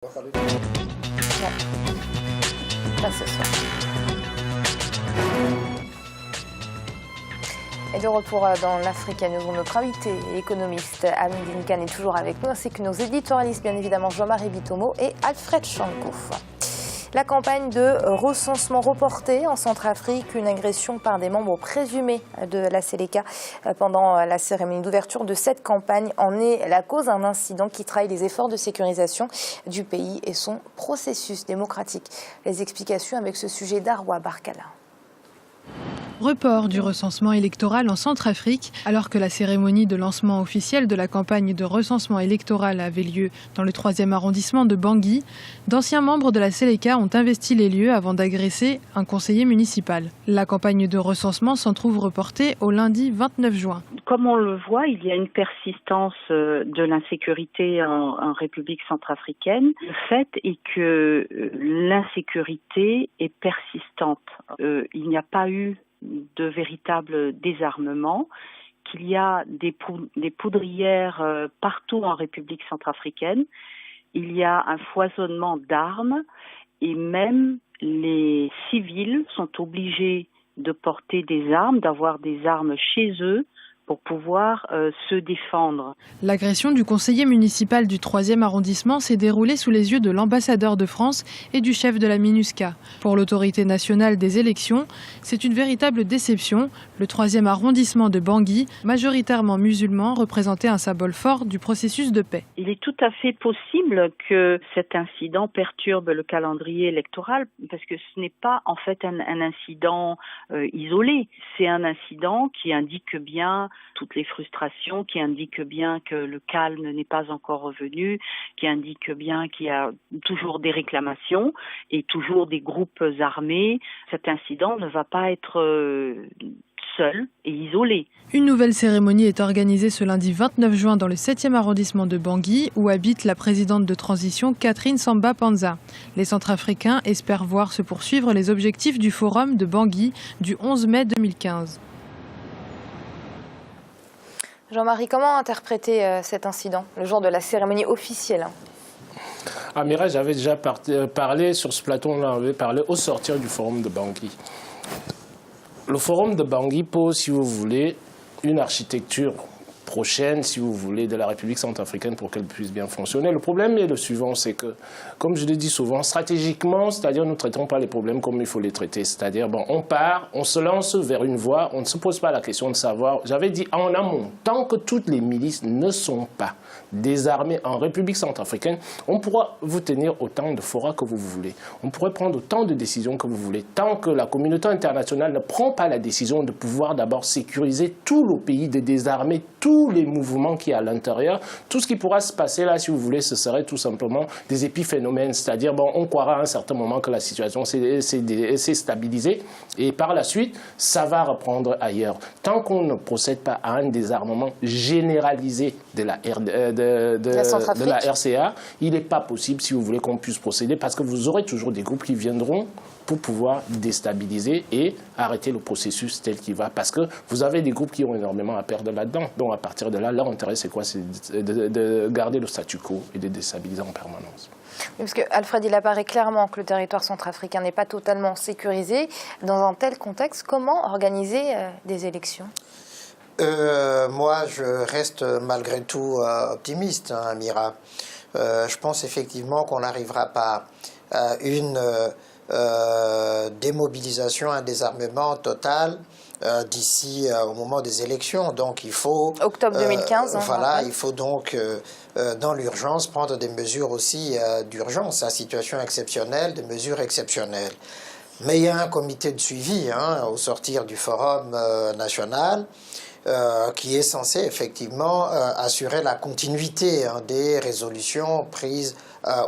Ouais, pas ce soir. Et de retour dans l'Afrique, nous avons notre invité et économiste Amandine Kane est toujours avec nous, ainsi que nos éditorialistes, bien évidemment Jean-Marie Bitomo et Alfred Chankouf. La campagne de recensement reportée en Centrafrique, une agression par des membres présumés de la Séléka pendant la cérémonie d'ouverture de cette campagne en est la cause, un incident qui trahit les efforts de sécurisation du pays et son processus démocratique. Les explications avec ce sujet d'Arwa Barkala. Report du recensement électoral en Centrafrique, alors que la cérémonie de lancement officiel de la campagne de recensement électoral avait lieu dans le 3e arrondissement de Bangui, d'anciens membres de la Séléka ont investi les lieux avant d'agresser un conseiller municipal. La campagne de recensement s'en trouve reportée au lundi 29 juin. Comme on le voit, il y a une persistance de l'insécurité en République centrafricaine. Le fait est que l'insécurité est persistante. Il n'y a pas eu de véritable désarmement, qu'il y a des poudrières partout en République centrafricaine. Il y a un foisonnement d'armes et même les civils sont obligés de porter des armes, d'avoir des armes chez eux pour pouvoir se défendre. L'agression du conseiller municipal du 3e arrondissement s'est déroulée sous les yeux de l'ambassadeur de France et du chef de la MINUSCA. Pour l'autorité nationale des élections, c'est une véritable déception. Le 3e arrondissement de Bangui, majoritairement musulman, représentait un symbole fort du processus de paix. Il est tout à fait possible que cet incident perturbe le calendrier électoral parce que ce n'est pas en fait un incident isolé. C'est un incident qui indique bien toutes les frustrations, qui indiquent bien que le calme n'est pas encore revenu, qui indiquent bien qu'il y a toujours des réclamations et toujours des groupes armés. Cet incident ne va pas être seul et isolé. Une nouvelle cérémonie est organisée ce lundi 29 juin dans le 7e arrondissement de Bangui, où habite la présidente de transition Catherine Samba Panza. Les Centrafricains espèrent voir se poursuivre les objectifs du forum de Bangui du 11 mai 2015. Jean-Marie, comment interpréter cet incident, le jour de la cérémonie officielle? Amira, j'avais déjà parlé sur ce plateau, on en avait parlé au sortir du forum de Bangui. Le forum de Bangui pose, si vous voulez, une architecture prochaine, si vous voulez, de la République centrafricaine pour qu'elle puisse bien fonctionner. Le problème est le suivant, c'est que, comme je le dis souvent, stratégiquement, c'est-à-dire nous ne traitons pas les problèmes comme il faut les traiter. C'est-à-dire, bon, on part, on se lance vers une voie, on ne se pose pas la question de savoir. J'avais dit en amont, tant que toutes les milices ne sont pas désarmées en République centrafricaine, on pourra vous tenir autant de forats que vous voulez. On pourrait prendre autant de décisions que vous voulez. Tant que la communauté internationale ne prend pas la décision de pouvoir d'abord sécuriser tout le pays, de désarmer tous les mouvements qui y a à l'intérieur, tout ce qui pourra se passer là, si vous voulez, ce serait tout simplement des épiphénomènes. C'est-à-dire, bon, on croira à un certain moment que la situation s'est stabilisée et par la suite, ça va reprendre ailleurs. Tant qu'on ne procède pas à un désarmement généralisé de la RCA, il n'est pas possible, si vous voulez, qu'on puisse procéder parce que vous aurez toujours des groupes qui viendront pour pouvoir déstabiliser et arrêter le processus tel qu'il va. Parce que vous avez des groupes qui ont énormément à perdre là-dedans. Donc à partir de là, leur intérêt c'est quoi? C'est de garder le statu quo et de déstabiliser en permanence. Oui, parce que Alfred, il apparaît clairement que le territoire centrafricain n'est pas totalement sécurisé. Dans un tel contexte, comment organiser des élections? Moi, je reste malgré tout optimiste, hein, Amira. Je pense effectivement qu'on n'arrivera pas à une démobilisation, un désarmement total d'ici au moment des élections. Donc il faut... Octobre 2015. Voilà, il faut donc dans l'urgence prendre des mesures aussi d'urgence, à situation exceptionnelle, des mesures exceptionnelles. Mais il y a un comité de suivi au sortir du forum national qui est censé effectivement assurer la continuité des résolutions prises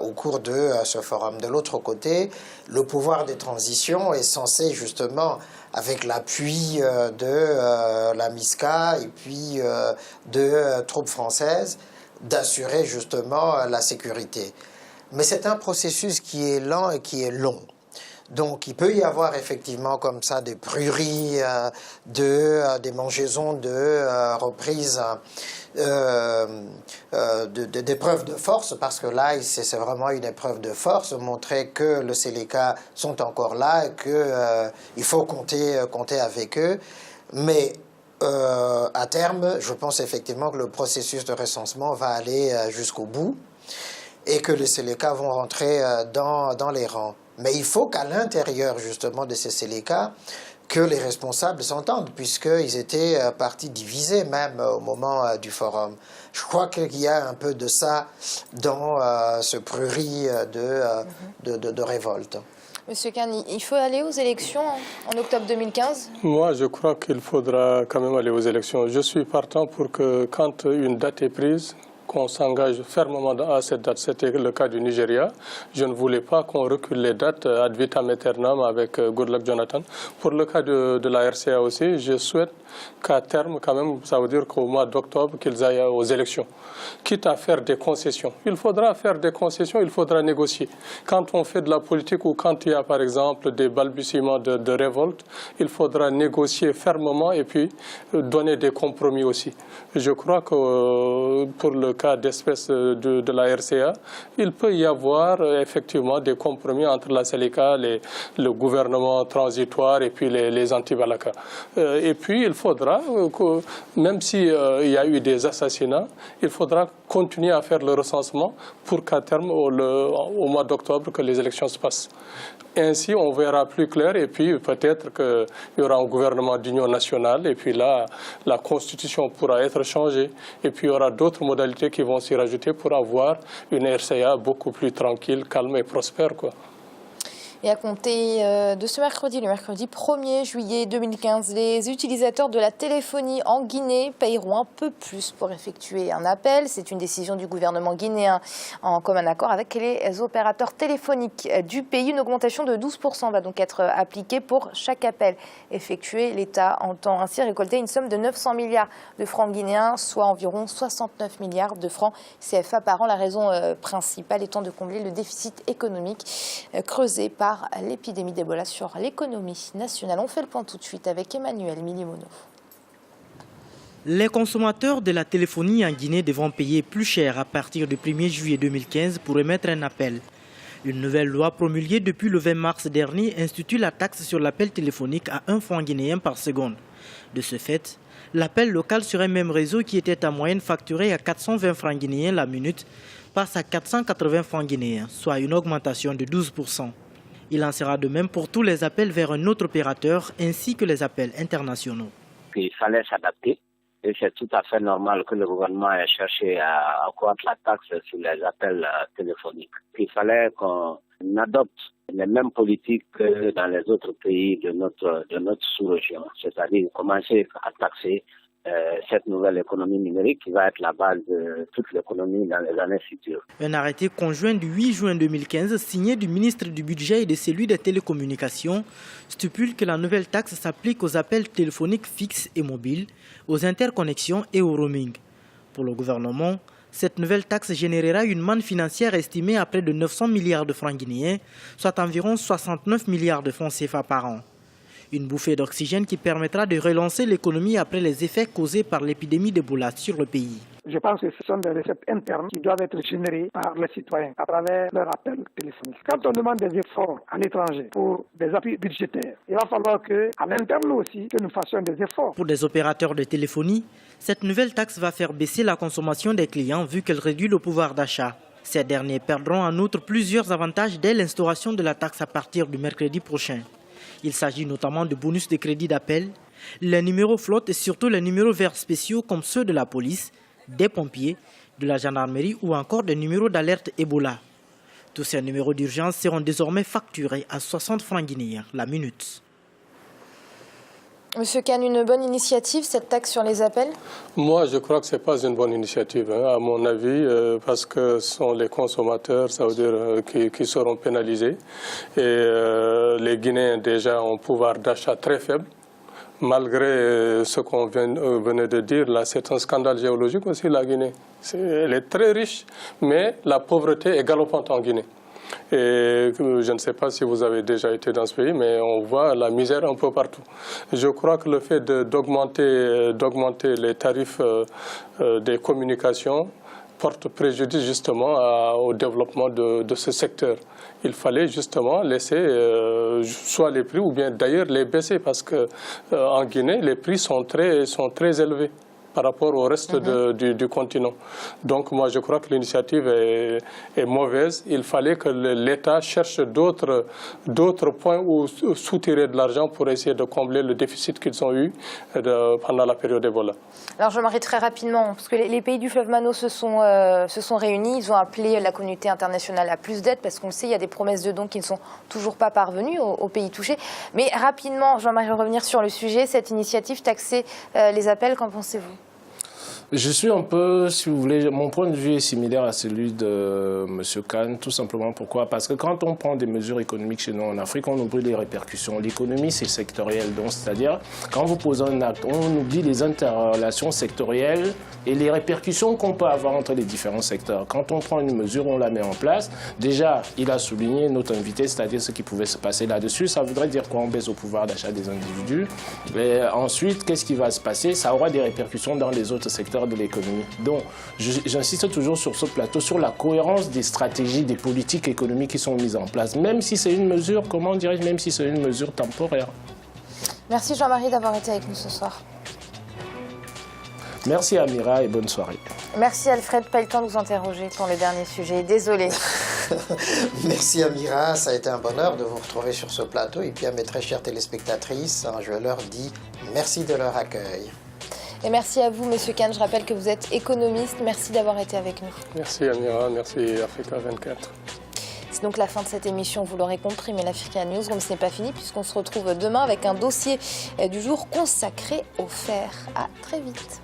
au cours de ce forum. De l'autre côté, le pouvoir des transitions est censé justement, avec l'appui de la MISCA et puis de troupes françaises, d'assurer justement la sécurité. Mais c'est un processus qui est lent et qui est long. Donc il peut y avoir effectivement comme ça des prueries, des mangeaisons de reprise d'épreuves de force, parce que là c'est vraiment une épreuve de force, montrer que le Séléka sont encore là et qu'il faut compter avec eux. Mais à terme, je pense effectivement que le processus de recensement va aller jusqu'au bout et que les Séléka vont rentrer dans les rangs. Mais il faut qu'à l'intérieur justement de ces Séléka, que les responsables s'entendent, puisqu'ils étaient partis divisés même au moment du forum. Je crois qu'il y a un peu de ça dans ce prurit de révolte. Monsieur Khan, il faut aller aux élections en octobre 2015 ? Moi, je crois qu'il faudra quand même aller aux élections. Je suis partant pour que quand une date est prise, qu'on s'engage fermement à cette date. C'était le cas du Nigeria. Je ne voulais pas qu'on recule les dates ad vitam aeternam avec Goodluck Jonathan. Pour le cas de la RCA aussi, je souhaite qu'à terme, quand même, ça veut dire qu'au mois d'octobre, qu'ils aillent aux élections. Quitte à faire des concessions. Il faudra faire des concessions, il faudra négocier. Quand on fait de la politique ou quand il y a, par exemple, des balbutiements de révolte, il faudra négocier fermement et puis donner des compromis aussi. Je crois que pour le cas d'espèce de la RCA, il peut y avoir effectivement des compromis entre la Séléka, le gouvernement transitoire et puis les anti-Balaka. Et puis il faudra, même s'il y a eu des assassinats, il faudra continuer à faire le recensement pour qu'à terme, au mois d'octobre, que les élections se passent. Ainsi, on verra plus clair et puis peut-être qu'il y aura un gouvernement d'union nationale et puis là, la constitution pourra être changée et puis il y aura d'autres modalités qui vont s'y rajouter pour avoir une RCA beaucoup plus tranquille, calme et prospère, quoi. Et à compter de ce mercredi, le mercredi 1er juillet 2015, les utilisateurs de la téléphonie en Guinée paieront un peu plus pour effectuer un appel. C'est une décision du gouvernement guinéen en commun accord avec les opérateurs téléphoniques du pays. Une augmentation de 12% va donc être appliquée pour chaque appel effectué. L'État entend ainsi récolter une somme de 900 milliards de francs guinéens, soit environ 69 milliards de francs CFA par an. La raison principale étant de combler le déficit économique creusé par l'épidémie d'Ebola sur l'économie nationale. On fait le point tout de suite avec Emmanuel Milimono. Les consommateurs de la téléphonie en Guinée devront payer plus cher à partir du 1er juillet 2015 pour émettre un appel. Une nouvelle loi promulguée depuis le 20 mars dernier institue la taxe sur l'appel téléphonique à 1 franc guinéen par seconde. De ce fait, l'appel local sur un même réseau qui était en moyenne facturé à 420 francs guinéens la minute passe à 480 francs guinéens, soit une augmentation de 12%. Il en sera de même pour tous les appels vers un autre opérateur ainsi que les appels internationaux. Il fallait s'adapter et c'est tout à fait normal que le gouvernement ait cherché à accroître la taxe sur les appels téléphoniques. Il fallait qu'on adopte les mêmes politiques que dans les autres pays de notre sous-région, c'est-à-dire commencer à taxer cette nouvelle économie numérique qui va être la base de toute l'économie dans les années futures. Un arrêté conjoint du 8 juin 2015 signé du ministre du Budget et de celui des Télécommunications stipule que la nouvelle taxe s'applique aux appels téléphoniques fixes et mobiles, aux interconnexions et au roaming. Pour le gouvernement, cette nouvelle taxe générera une manne financière estimée à près de 900 milliards de francs guinéens, soit environ 69 milliards de francs CFA par an. Une bouffée d'oxygène qui permettra de relancer l'économie après les effets causés par l'épidémie d'Ebola sur le pays. Je pense que ce sont des recettes internes qui doivent être générées par les citoyens à travers leur appel téléphonique. Quand on demande des efforts à l'étranger pour des appuis budgétaires, il va falloir qu'à l'interne aussi, que nous fassions des efforts. Pour des opérateurs de téléphonie, cette nouvelle taxe va faire baisser la consommation des clients vu qu'elle réduit le pouvoir d'achat. Ces derniers perdront en outre plusieurs avantages dès l'instauration de la taxe à partir du mercredi prochain. Il s'agit notamment de bonus de crédit d'appel, les numéros flottes et surtout les numéros verts spéciaux comme ceux de la police, des pompiers, de la gendarmerie ou encore des numéros d'alerte Ebola. Tous ces numéros d'urgence seront désormais facturés à 60 francs guinéens la minute. Monsieur Khan, une bonne initiative, cette taxe sur les appels? Moi, je crois que ce n'est pas une bonne initiative, à mon avis, parce que ce sont les consommateurs, ça veut dire, qui seront pénalisés. Et les Guinéens, déjà, ont un pouvoir d'achat très faible. Malgré ce qu'on venait de dire, là, c'est un scandale géologique aussi, la Guinée. Elle est très riche, mais la pauvreté est galopante en Guinée. Et je ne sais pas si vous avez déjà été dans ce pays, mais on voit la misère un peu partout. Je crois que le fait d'augmenter les tarifs des communications porte préjudice justement au développement de ce secteur. Il fallait justement laisser soit les prix ou bien d'ailleurs les baisser parce qu'en Guinée, les prix sont très élevés par rapport au reste du continent. Donc moi je crois que l'initiative est mauvaise. Il fallait que l'État cherche d'autres points où soutirer de l'argent pour essayer de combler le déficit qu'ils ont eu pendant la période Ebola. Alors Jean-Marie, très rapidement, parce que les pays du fleuve Mano se sont réunis, ils ont appelé la communauté internationale à plus d'aide, parce qu'on le sait, il y a des promesses de dons qui ne sont toujours pas parvenues aux pays touchés. Mais rapidement, Jean-Marie, revenir sur le sujet, cette initiative taxer les appels, qu'en pensez-vous ? Je suis un peu, si vous voulez, mon point de vue est similaire à celui de M. Khan, tout simplement. Pourquoi? Parce que quand on prend des mesures économiques chez nous en Afrique, on oublie les répercussions. L'économie, c'est sectoriel. Donc, c'est-à-dire, quand vous posez un acte, on oublie les interrelations sectorielles et les répercussions qu'on peut avoir entre les différents secteurs. Quand on prend une mesure, on la met en place. Déjà, il a souligné notre invité, c'est-à-dire ce qui pouvait se passer là-dessus. Ça voudrait dire qu'on baisse au pouvoir d'achat des individus. Et ensuite, qu'est-ce qui va se passer? Ça aura des répercussions dans les autres secteurs de l'économie. Donc, j'insiste toujours sur ce plateau, sur la cohérence des stratégies, des politiques économiques qui sont mises en place, même si c'est une mesure, comment dirais-je, même si c'est une mesure temporaire. Merci Jean-Marie d'avoir été avec nous ce soir. Merci Amira et bonne soirée. Merci Alfred, pas le temps de vous interroger pour le dernier sujet, désolé. Merci Amira, ça a été un bonheur de vous retrouver sur ce plateau et puis à mes très chères téléspectatrices, je leur dis merci de leur accueil. Et merci à vous, Monsieur Khan. Je rappelle que vous êtes économiste. Merci d'avoir été avec nous. Merci Amira, merci Africa 24. C'est donc la fin de cette émission, vous l'aurez compris, mais l'Africa Newsroom, ce n'est pas fini puisqu'on se retrouve demain avec un dossier du jour consacré au fer. À très vite.